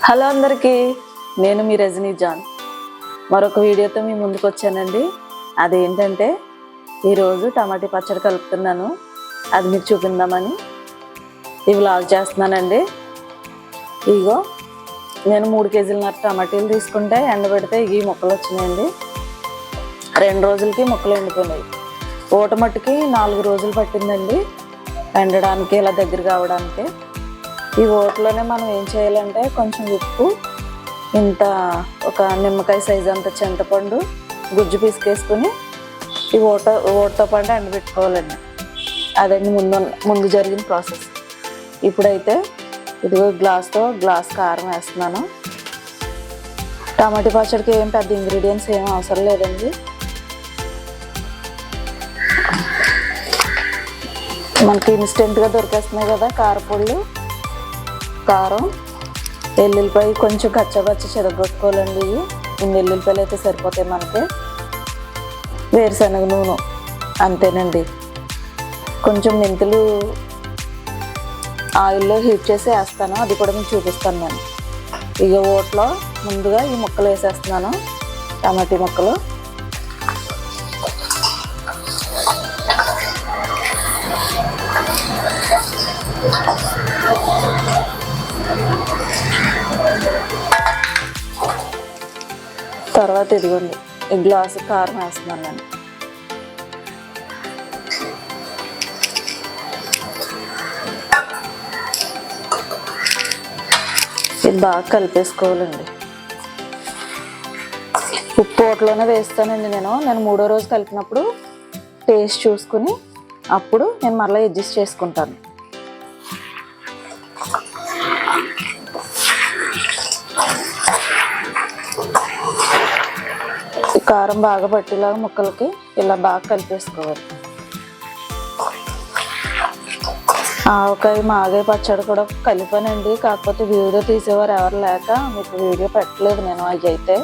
Hello అందరికీ, నేను మీ Rajani John మరొక వీడియోతో మీ ముందుకు వచ్చానండి. అదేంటంటే ఈరోజు టమాటా పచ్చడి కలుపుతున్నాను. అది మీకు చూపిందామని ఈ వ్లాగ్ చేస్తున్నానండి. ఇగో నేను 3 కేజీలన్నర టమాటీలు తీసుకుంటే ఎండబెడితే ఈ ముక్కలు వచ్చినాయండి. 2 రోజులకి ముక్కలు ఎండిపోయినాయి. ఊట మట్టుకి 4 రోజులు పట్టిందండి ఎండడానికి, ఇలా దగ్గర కావడానికి. ఈ ఓట్లోనే మనం ఏం చేయాలంటే కొంచెం ఉప్పు, ఇంత ఒక నిమ్మకాయ సైజు అంత చింతపండు గుజ్జు పీసుకేసుకుని ఈ ఓటుతో పాటు ఎండబెట్టుకోవాలండి. అదండి ముందు జరిగిన ప్రాసెస్. ఇప్పుడైతే ఇదిగో గ్లాస్ కారం వేస్తున్నాను. టమాటా పచ్చడికి ఏం పెద్ద ఇంగ్రీడియంట్స్ ఏం అవసరం లేదండి. మనకి ఇన్స్టెంట్గా దొరికేస్తున్నాయి కదా కారపొళ్ళు. కారం, వెల్లుల్లిపాయ కొంచెం కచ్చబచ్చ చెరగొట్టుకోవాలండి. ఇన్ని వెల్లుల్లిపాయలు అయితే సరిపోతాయి మనకి. వేరుశనగ నూనె అంతేనండి. కొంచెం మెంతులు ఆయిల్లో హీట్ చేసి వేస్తాను, అది కూడా మీకు చూపిస్తాను నేను. ఇక ఓట్లో ముందుగా ఈ ముక్కలు వేసేస్తున్నాను, టమాటా ముక్కలు. తర్వాత ఇదిగోండి ఈ గ్లాసు కారం వేస్తున్నాను నేను. ఇది బాగా కలిపేసుకోవాలండి. ఉప్పు ఓట్లోనే వేస్తానండి నేను 3వ రోజు కలిపినప్పుడు టేస్ట్ చూసుకుని అప్పుడు నేను మరలా అడ్జస్ట్ చేసుకుంటాను. కారం బాగా పట్టేలాగా ముక్కలకి ఇలా బాగా కలిపేసుకోవాలి. ఆవకాయ మాగాయ పచ్చడి కూడా కలిపానండి, కాకపోతే వీడియో తీసేవారు ఎవరు లేక మీకు వీడియో పెట్టలేదు నేను. అవి అయితే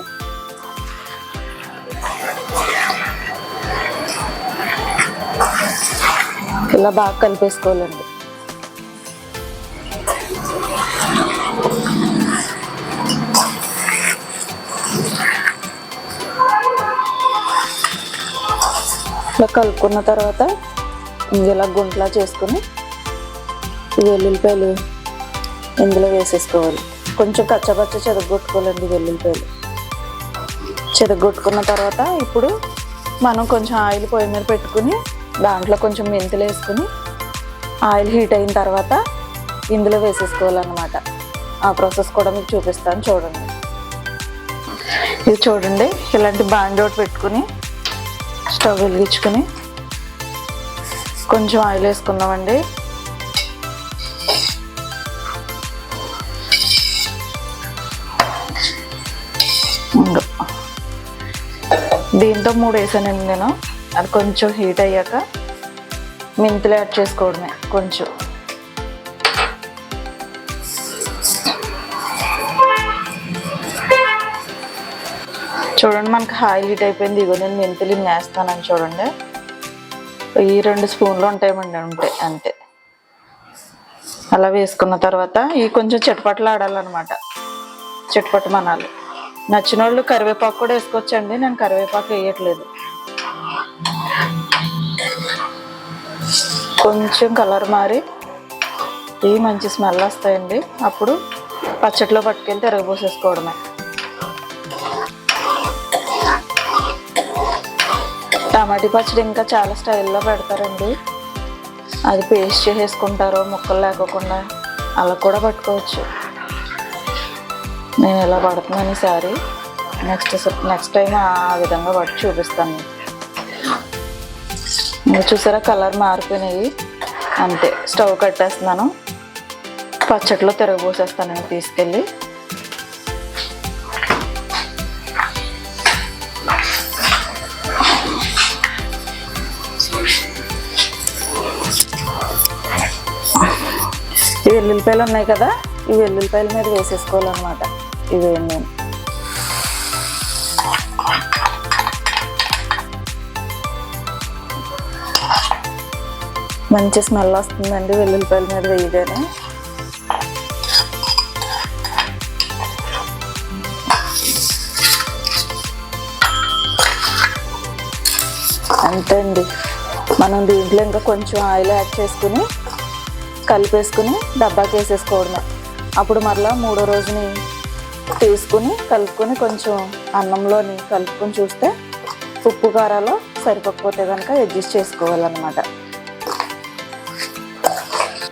ఇలా బాగా కలిపేసుకోవాలండి. ఇలా కలుపుకున్న తర్వాత ఇలా గుంటలా చేసుకుని ఈ వెల్లుల్లిపాయలు ఇందులో వేసేసుకోవాలి. కొంచెం కచ్చపచ్చ చెదగొట్టుకోవాలండి వెల్లుల్లిపాయలు. చెదగొట్టుకున్న తర్వాత ఇప్పుడు మనం కొంచెం ఆయిల్ పొయ్యి మీద పెట్టుకుని దాంట్లో కొంచెం మెంతులు వేసుకుని ఆయిల్ హీట్ అయిన తర్వాత ఇందులో వేసేసుకోవాలన్నమాట. ఆ ప్రాసెస్ కూడా మీకు చూపిస్తాను, చూడండి. ఇది చూడండి, ఇలాంటి బాండి ఒకటి పెట్టుకుని స్టవ్ వెలిగించుకుని కొంచెం ఆయిల్ వేసుకుందామండి. దీంతో 3 వేసానండి నేను. అది కొంచెం హీట్ అయ్యాక మెంతులు యాడ్ చేసుకోవడమే కొంచెం. చూడండి, మనకి ఆయిల్ హీట్ అయిపోయింది. ఇగో నేను మెంతులు వేస్తానని చూడండి. ఈ 2 స్పూన్లు ఉంటాయమండి, అంతే. అలా వేసుకున్న తర్వాత ఇవి కొంచెం చిటపట్లు ఆడాలన్నమాట, చిటపట్టు మనాలి. నచ్చిన వాళ్ళు కరివేపాకు కూడా వేసుకోవచ్చండి, నేను కరివేపాకు వేయట్లేదు. కొంచెం కలర్ మారి ఇవి మంచి స్మెల్ వస్తాయండి. అప్పుడు పచ్చడిలో పట్టుకెళ్ళి తిరగబోసేసుకోవడమే. టమాటా పచ్చడి ఇంకా చాలా స్టైల్లో పెడతారండి. అది పేస్ట్ చేసేసుకుంటారు ముక్కలు లేకోకుండా, అలా కూడా పట్టుకోవచ్చు. నేను ఎలా పడుతున్నాను ఈసారి, నెక్స్ట్ టైం ఆ విధంగా పట్టి చూపిస్తాను. మీరు చూసారా, కలర్ మారిపోయినాయి. అంతే, స్టవ్ కట్టేస్తున్నాను. పచ్చడిలో తిరగబోసేస్తానండి తీసుకెళ్ళి. ఈ వెల్లుల్లిపాయలు ఉన్నాయి కదా, ఈ వెల్లుల్లిపాయల మీద వేసేసుకోవాలన్నమాట. ఇవేంటి నేను మంచి స్మెల్ వస్తుందండి వెల్లుల్లిపాయల మీద వేయగానే. అంతే అండి. మనం దీంట్లో ఇంకా కొంచెం ఆయిల్ యాడ్ చేసుకుని కలిపేసుకుని డబ్బాకి వేసేసుకోవడమే. అప్పుడు మరలా మూడో రోజుని తీసుకుని కలుపుకొని కొంచెం అన్నంలోని కలుపుకొని చూస్తే ఉప్పు కారాలు సరిపోకపోతే కనుక అడ్జస్ట్ చేసుకోవాలన్నమాట.